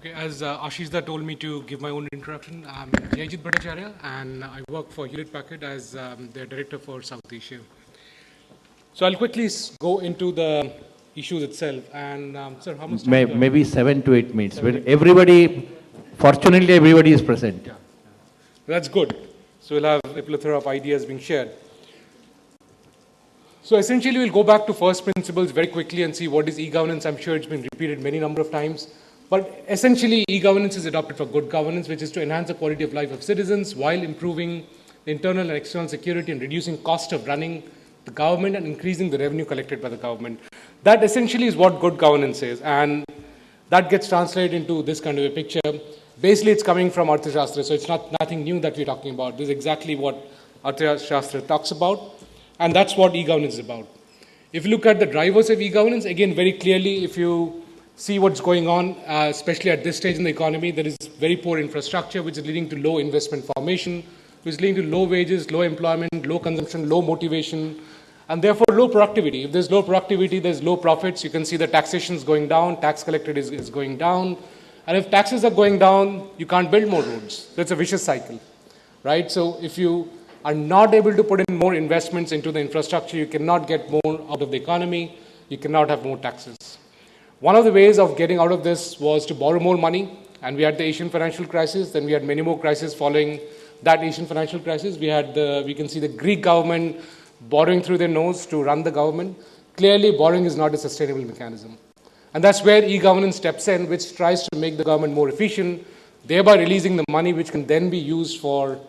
Okay, as Ashishda told me to give my own introduction, I'm Jayajit Bhattacharya and I work for Hewlett Packard as their director for South Asia. So I'll quickly go into the issues itself. And sir, how much time? Maybe 7 to 8 minutes. Everybody, fortunately, everybody is present. Yeah, that's good. So we'll have a plethora of ideas being shared. So essentially, we'll go back to first principles very quickly and see what is e-governance. I'm sure it's been repeated many number of times. But essentially, e-governance is adopted for good governance, which is to enhance the quality of life of citizens while improving the internal and external security and reducing cost of running the government and increasing the revenue collected by the government. That essentially is what good governance is. And that gets translated into this kind of a picture. Basically, it's coming from Arthashastra, so it's nothing new that we're talking about. This is exactly what Arthashastra talks about. And that's what e-governance is about. If you look at the drivers of e-governance, again, very clearly, if you see what's going on, especially at this stage in the economy, there is very poor infrastructure, which is leading to low investment formation, which is leading to low wages, low employment, low consumption, low motivation, and therefore low productivity. If there's low productivity, there's low profits. You can see the taxation is going down, tax collected is going down. And if taxes are going down, you can't build more roads. So it's a vicious cycle, right? So if you are not able to put in more investments into the infrastructure, you cannot get more out of the economy, you cannot have more taxes. One of the ways of getting out of this was to borrow more money, and we had the Asian financial crisis, then we had many more crises following that Asian financial crisis. We can see the Greek government borrowing through their nose to run the government. Clearly, borrowing is not a sustainable mechanism. And that's where e-governance steps in, which tries to make the government more efficient, thereby releasing the money which can then be used for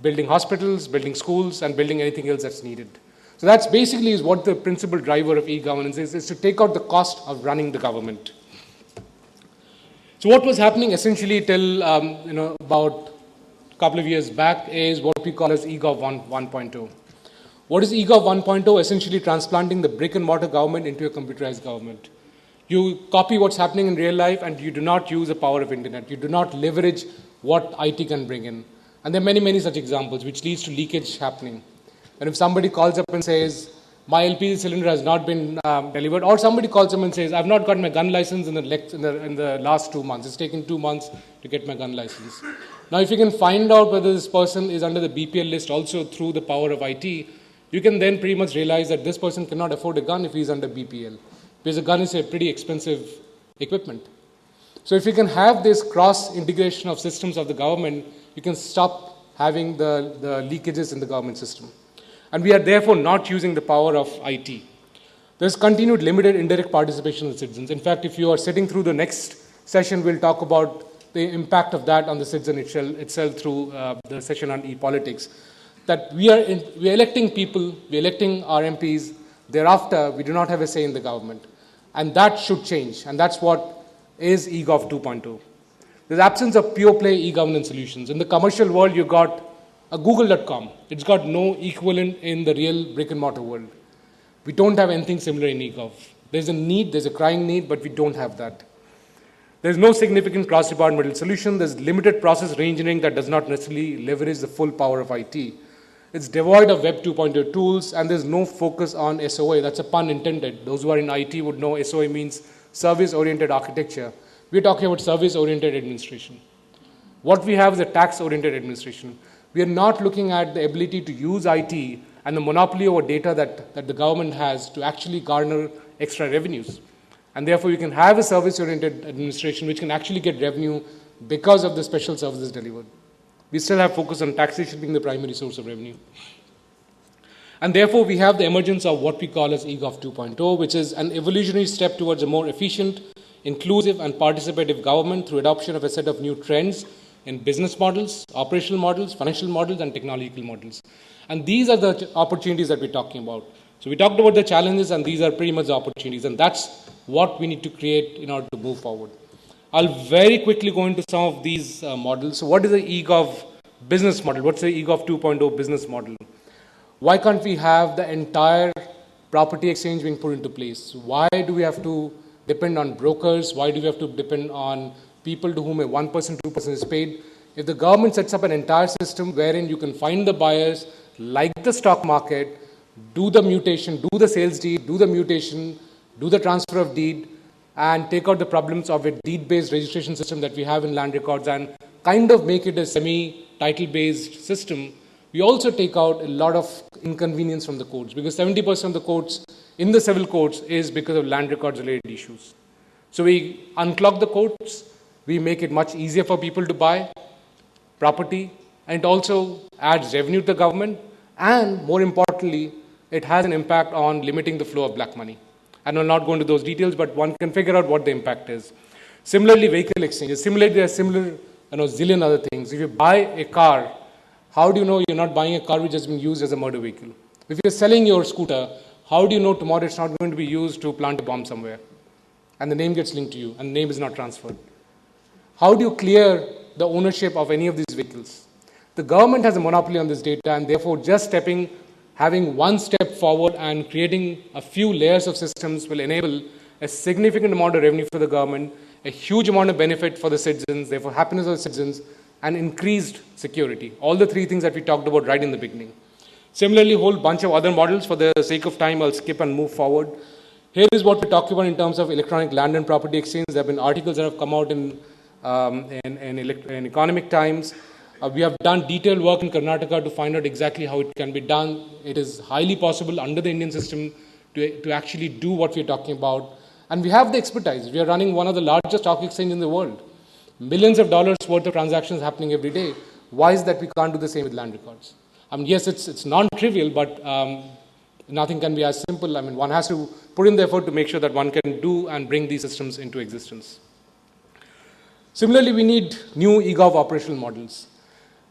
building hospitals, building schools, and building anything else that's needed. So that's basically is what the principal driver of e-governance is to take out the cost of running the government. So what was happening essentially till about a couple of years back is what we call as eGov 1.0. What is eGov 1.0? Essentially transplanting the brick and mortar government into a computerized government. You copy what's happening in real life and you do not use the power of internet. You do not leverage what IT can bring in. And there are many, many such examples, which leads to leakage happening. And if somebody calls up and says, my LPG cylinder has not been delivered, or somebody calls up and says, I've not got my gun license in the last 2 months. It's taken 2 months to get my gun license. Now, if you can find out whether this person is under the BPL list also through the power of IT, you can then pretty much realize that this person cannot afford a gun if he's under BPL, because a gun is a pretty expensive equipment. So if you can have this cross-integration of systems of the government, you can stop having the leakages in the government system. And we are therefore not using the power of IT. There's continued limited indirect participation of the citizens. In fact, if you are sitting through the next session, we'll talk about the impact of that on the citizen itself through the session on e-politics. That we are electing people, we're electing our MPs, thereafter we do not have a say in the government. And that should change, and that's what is eGov 2.0. There's absence of pure play e-governance solutions. In the commercial world, you got a Google.com. It's got no equivalent in the real brick and mortar world. We don't have anything similar in eGov. There's a need, there's a crying need, but we don't have that. There's no significant cross-departmental solution. There's limited process reengineering that does not necessarily leverage the full power of IT. It's devoid of Web 2.0 tools, and there's no focus on SOA. That's a pun intended. Those who are in IT would know SOA means service-oriented architecture. We're talking about service-oriented administration. What we have is a tax-oriented administration. We are not looking at the ability to use IT and the monopoly over data that the government has to actually garner extra revenues. And therefore, you can have a service-oriented administration which can actually get revenue because of the special services delivered. We still have focus on taxation being the primary source of revenue. And therefore, we have the emergence of what we call as eGov 2.0, which is an evolutionary step towards a more efficient, inclusive, and participative government through adoption of a set of new trends in business models, operational models, financial models, and technological models. And these are the opportunities that we're talking about. So we talked about the challenges, and these are pretty much the opportunities. And that's what we need to create in order to move forward. I'll very quickly go into some of these models. So what is the eGov business model? What's the eGov 2.0 business model? Why can't we have the entire property exchange being put into place? Why do we have to depend on brokers? Why do we have to depend on people to whom a 1%, 2% is paid? If the government sets up an entire system wherein you can find the buyers, like the stock market, do the mutation, do the sales deed, do the mutation, do the transfer of deed, and take out the problems of a deed-based registration system that we have in land records and kind of make it a semi-title-based system, we also take out a lot of inconvenience from the courts, because 70% of the courts in the civil courts is because of land records related issues. So we unclog the courts, we make it much easier for people to buy property, and it also adds revenue to the government, and more importantly, it has an impact on limiting the flow of black money. And I'll not go into those details, but one can figure out what the impact is. Similarly, vehicle exchanges. Similarly, there are similar, zillion other things. If you buy a car, how do you know you're not buying a car which has been used as a murder vehicle? If you're selling your scooter, how do you know tomorrow it's not going to be used to plant a bomb somewhere? And the name gets linked to you, and the name is not transferred. How do you clear the ownership of any of these vehicles? The government has a monopoly on this data, and therefore just having one step forward and creating a few layers of systems will enable a significant amount of revenue for the government, a huge amount of benefit for the citizens, therefore happiness of the citizens, and increased security. All the three things that we talked about right in the beginning. Similarly, a whole bunch of other models. For the sake of time, I'll skip and move forward. Here is what we're talking about in terms of electronic land and property exchange. There have been articles that have come out in Economic Times. We have done detailed work in Karnataka to find out exactly how it can be done. It is highly possible under the Indian system to actually do what we're talking about. And we have the expertise. We are running one of the largest stock exchanges in the world. Millions of dollars worth of transactions happening every day. Why is that we can't do the same with land records? Yes, it's non-trivial, but nothing can be as simple. One has to put in the effort to make sure that one can do and bring these systems into existence. Similarly, we need new eGov operational models.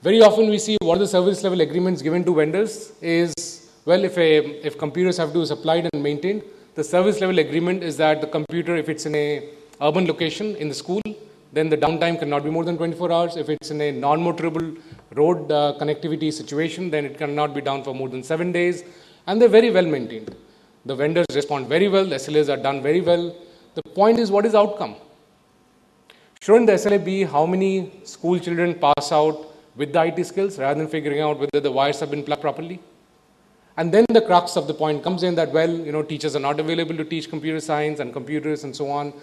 Very often we see what are the service level agreements given to vendors is, well, if computers have to be supplied and maintained, the service level agreement is that the computer, if it's in a urban location in the school, then the downtime cannot be more than 24 hours. If it's in a non-motorable road connectivity situation, then it cannot be down for more than 7 days. And they're very well maintained. The vendors respond very well, the SLAs are done very well. The point is, what is the outcome? Shouldn't the SLA be how many school children pass out with the IT skills rather than figuring out whether the wires have been plugged properly? And then the crux of the point comes in that, well, teachers are not available to teach computer science and computers and so on.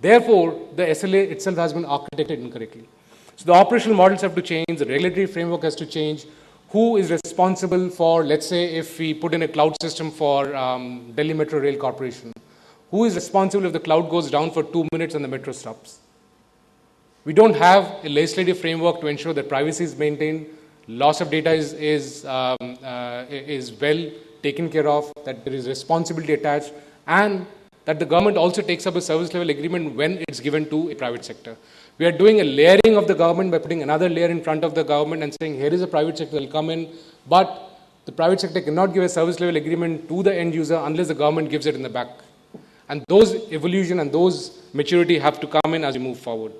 Therefore, the SLA itself has been architected incorrectly. So the operational models have to change, the regulatory framework has to change. Who is responsible for, let's say, if we put in a cloud system for Delhi Metro Rail Corporation, who is responsible if the cloud goes down for 2 minutes and the metro stops? We don't have a legislative framework to ensure that privacy is maintained, loss of data is well taken care of, that there is responsibility attached, and that the government also takes up a service level agreement when it's given to a private sector. We are doing a layering of the government by putting another layer in front of the government and saying, here is a private sector that will come in, but the private sector cannot give a service level agreement to the end user unless the government gives it in the back. And those evolution and those maturity have to come in as we move forward.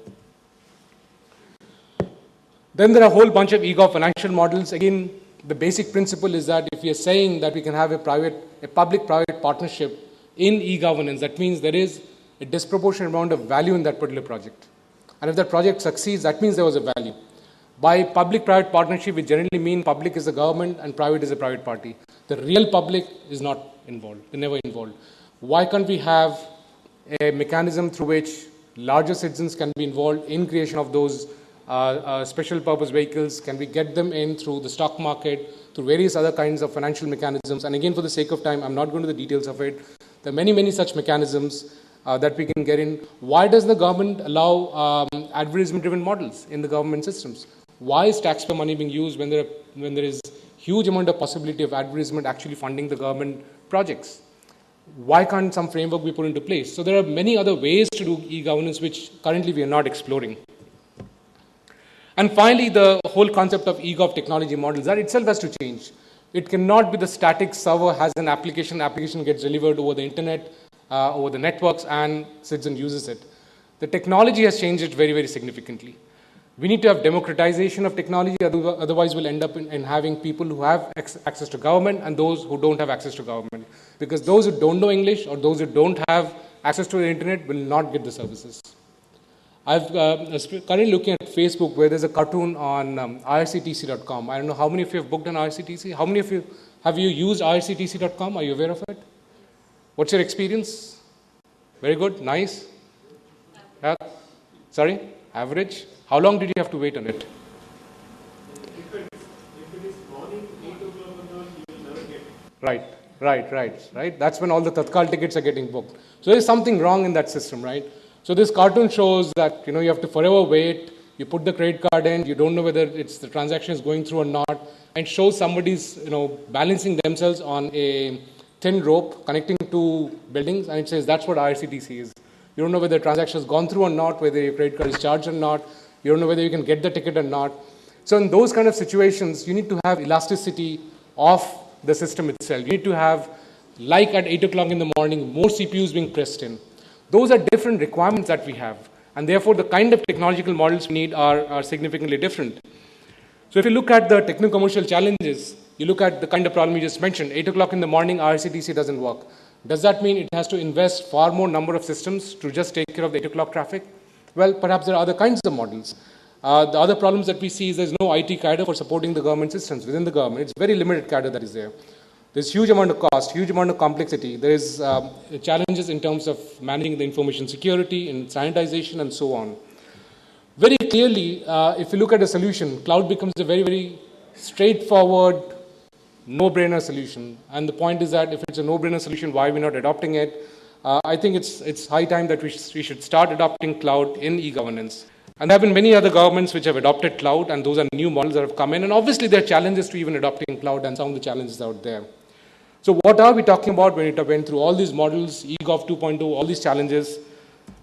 Then there are a whole bunch of eGov financial models. Again, the basic principle is that if we are saying that we can have a public-private partnership in e-governance, that means there is a disproportionate amount of value in that particular project. And if that project succeeds, that means there was a value. By public-private partnership, we generally mean public is the government and private is a private party. The real public is not involved, they're never involved. Why can't we have a mechanism through which larger citizens can be involved in creation of those special purpose vehicles? Can we get them in through the stock market, through various other kinds of financial mechanisms? And again, for the sake of time, I'm not going to the details of it. There are many, many such mechanisms that we can get in. Why does the government allow advertisement-driven models in the government systems? Why is taxpayer money being used when there is huge amount of possibility of advertisement actually funding the government projects? Why can't some framework be put into place? So there are many other ways to do e-governance which currently we are not exploring. And finally, the whole concept of eGov technology models, that itself has to change. It cannot be the static server has an application gets delivered over the internet, over the networks, and citizen uses it. The technology has changed it very, very significantly. We need to have democratization of technology, otherwise we'll end up in having people who have access to government and those who don't have access to government. Because those who don't know English or those who don't have access to the internet will not get the services. I'm currently looking at Facebook where there's a cartoon on irctc.com. I don't know how many of you have booked on IRCTC. How many of you have used irctc.com? Are you aware of it? What's your experience? Very good, nice. Uh, sorry? Average? How long did you have to wait on it? Right. That's when all the Tatkal tickets are getting booked. So there's something wrong in that system, right? So this cartoon shows that, you have to forever wait. You put the credit card in, you don't know whether the transaction is going through or not, and shows somebody's, balancing themselves on a thin rope connecting two buildings, and it says that's what IRCTC is. You don't know whether the transaction has gone through or not, whether your credit card is charged or not. You don't know whether you can get the ticket or not. So in those kind of situations, you need to have elasticity of the system itself. You need to have, like at 8 o'clock in the morning, more CPUs being pressed in. Those are different requirements that we have. And therefore, the kind of technological models we need are significantly different. So if you look at the techno-commercial challenges, you look at the kind of problem you just mentioned, 8 o'clock in the morning, IRCTC doesn't work. Does that mean it has to invest far more number of systems to just take care of the 8 o'clock traffic? Well, perhaps there are other kinds of models. The other problems that we see is there's no IT cadre for supporting the government systems within the government. It's very limited cadre that is there. There's huge amount of cost, huge amount of complexity. There is challenges in terms of managing the information security and sanitization and so on. Very clearly, if you look at a solution, cloud becomes a very, very straightforward, no-brainer solution. And the point is that if it's a no-brainer solution, why are we not adopting it? I think it's high time that we should start adopting cloud in e-governance. And there have been many other governments which have adopted cloud, and those are new models that have come in. And obviously, there are challenges to even adopting cloud and some of the challenges out there. So what are we talking about when we went through all these models, eGov 2.0, all these challenges?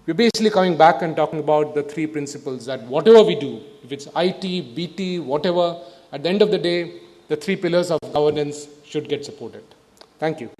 We're basically coming back and talking about the three principles that whatever we do, if it's IT, BT, whatever, at the end of the day, the three pillars of governance should get supported. Thank you.